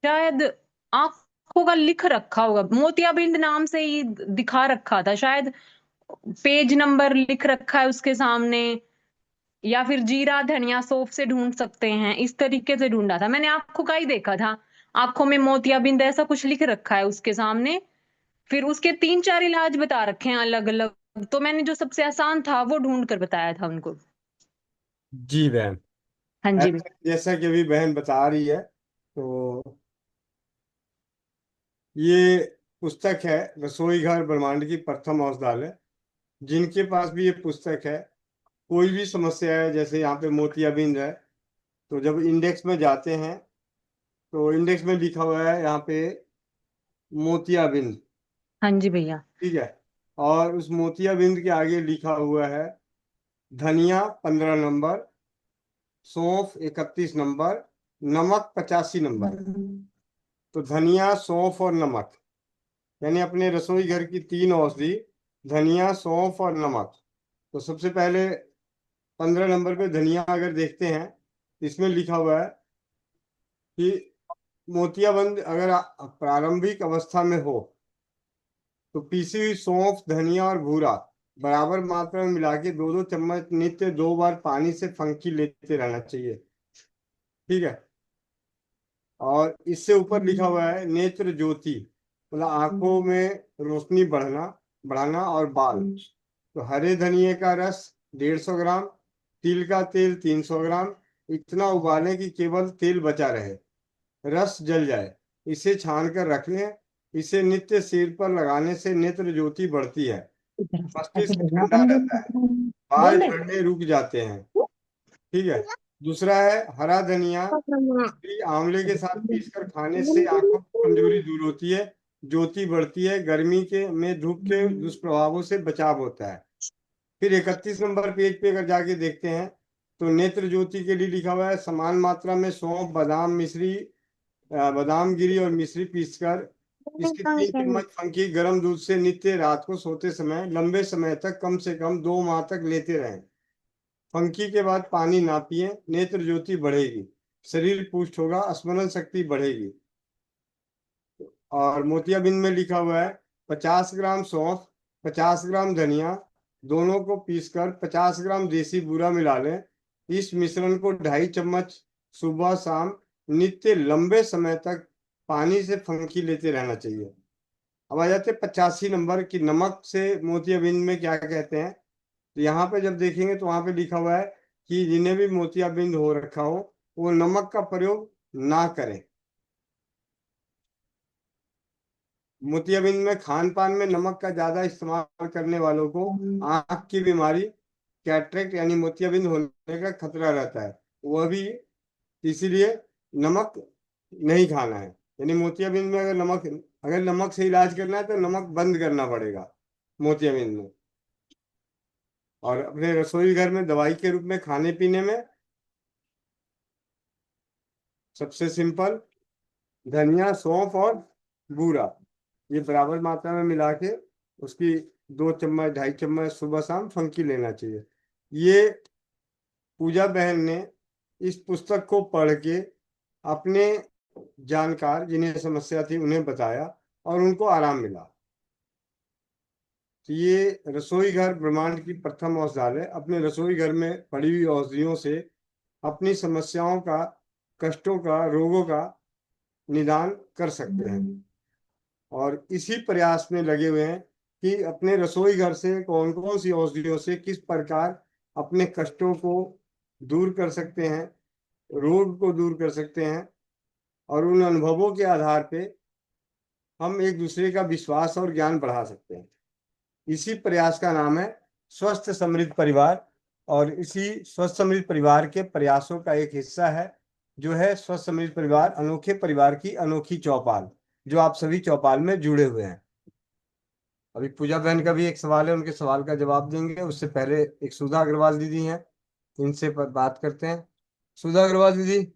शायद आंखों का लिख रखा होगा, मोतियाबिंद नाम से ही दिखा रखा था शायद। पेज नंबर लिख रखा है उसके सामने। या फिर जीरा धनिया सौंफ से ढूंढ सकते हैं, इस तरीके से ढूंढा था मैंने। आंखों का ही देखा था, आंखों में मोतियाबिंद ऐसा कुछ लिख रखा है उसके सामने। फिर उसके तीन चार इलाज बता रखे हैं अलग अलग, तो मैंने जो सबसे आसान था वो ढूंढ कर बताया था उनको। जी बहन। हाँ जी। ऐसा जैसा कि अभी बहन बता रही है, तो ये पुस्तक है रसोई घर ब्रह्मांड की प्रथम औषधालय। जिनके पास भी ये पुस्तक है, कोई भी समस्या है, जैसे यहाँ पे मोतियाबिंद है, तो जब इंडेक्स में जाते हैं तो इंडेक्स में लिखा हुआ है यहाँ पे मोतियाबिंद। हाँ जी भैया। ठीक है। और उस मोतियाबिंद के आगे लिखा हुआ है धनिया 15 नंबर, सौंफ 31 नंबर, नमक 85 नंबर। तो धनिया, सौंफ और नमक, यानी अपने रसोई घर की तीन औषधि, धनिया, सौंफ और नमक। तो सबसे पहले 15 नंबर पे धनिया अगर देखते हैं, इसमें लिखा हुआ है कि मोतियाबंद अगर प्रारंभिक अवस्था में हो तो पीसी हुई सौंफ, धनिया और भूरा बराबर मात्रा में मिला के 2-2 चम्मच नित्य 2 बार पानी से फंकी लेते रहना चाहिए। ठीक है। और इससे ऊपर लिखा हुआ है नेत्र ज्योति, मतलब आंखों में रोशनी बढ़ाना और बाल। तो हरे धनिए का रस 150 ग्राम, तिल का तेल 300 ग्राम, इतना उबालें कि केवल तेल बचा रहे, रस जल जाए। इसे छान कर रख लें। इसे नित्य सिर पर लगाने से नेत्र ज्योति बढ़ती है, मस्तिष्क ठंडा रहता है, बाल बोल दे। झड़ने रुक जाते हैं। ठीक है। दूसरा है हरा धनिया, इसे आंवले के साथ पीसकर खाने से आंखों की कमजोरी दूर होती है, ज्योति बढ़ती है, गर्मी के में धूप के दुष्प्रभावों से बचाव होता है। फिर 31 नंबर पेज पे अगर जाके देखते हैं तो नेत्र ज्योति के लिए लिखा हुआ है समान मात्रा में सौंफ, बादाम गिरी और मिश्री पीसकर इसकी 3 चम्मच फंकी गर्म दूध से नित्य रात को सोते समय लंबे समय तक, कम से कम 2 माह तक लेते रहें। फंकी के बाद पानी ना पिए, नेत्र ज्योति बढ़ेगी, शरीर पुष्ट होगा, स्मरण शक्ति बढ़ेगी। और मोतियाबिंद में लिखा हुआ है 50 ग्राम सौंफ, 50 ग्राम धनिया, दोनों को पीसकर 50 ग्राम देसी बूरा मिला लें। इस मिश्रण को 2.5 चम्मच सुबह शाम नित्य लंबे समय तक पानी से फंकी लेते रहना चाहिए। अब आ जाते 85 नंबर की नमक से मोतियाबिंद में क्या कहते हैं। तो यहाँ पे जब देखेंगे तो वहां पे लिखा हुआ है कि जिन्हें भी मोतियाबिंद हो रखा हो वो नमक का प्रयोग ना करें। मोतियाबिंद में खान पान में नमक का ज्यादा इस्तेमाल करने वालों को आंख की बीमारी, कैटरेक्ट यानी मोतियाबिंद होने का खतरा रहता है, वह भी इसीलिए नमक नहीं खाना है। यानी मोतियाबिंद में अगर नमक से इलाज करना है तो नमक बंद करना पड़ेगा मोतियाबिंद में। और अपने रसोई घर में दवाई के रूप में खाने पीने में सबसे सिंपल धनिया, सौंफ और बूरा, ये बराबर मात्रा में मिला के उसकी 2 चम्मच 2.5 चम्मच सुबह शाम फंकी लेना चाहिए। ये पूजा बहन ने इस पुस्तक को पढ़ के अपने जानकार जिन्हें समस्या थी उन्हें बताया और उनको आराम मिला। तो ये रसोई घर ब्रह्मांड की प्रथम औषधालय अपने रसोई घर में पड़ी हुई औषधियों से अपनी समस्याओं का, कष्टों का, रोगों का निदान कर सकते हैं। और इसी प्रयास में लगे हुए हैं कि अपने रसोई घर से कौन कौन सी औषधियों से किस प्रकार अपने कष्टों को दूर कर सकते हैं, रोग को दूर कर सकते हैं। और उन अनुभवों के आधार पे हम एक दूसरे का विश्वास और ज्ञान बढ़ा सकते हैं। इसी प्रयास का नाम है स्वस्थ समृद्ध परिवार। और इसी स्वस्थ समृद्ध परिवार के प्रयासों का एक हिस्सा है जो है स्वस्थ समृद्ध परिवार अनोखे परिवार की अनोखी चौपाल, जो आप सभी चौपाल में जुड़े हुए हैं। अभी पूजा बहन का भी एक सवाल है, उनके सवाल का जवाब देंगे, उससे पहले एक सुधा अग्रवाल दीदी हैं, इनसे बात करते हैं। सुधा अग्रवाल दीदी।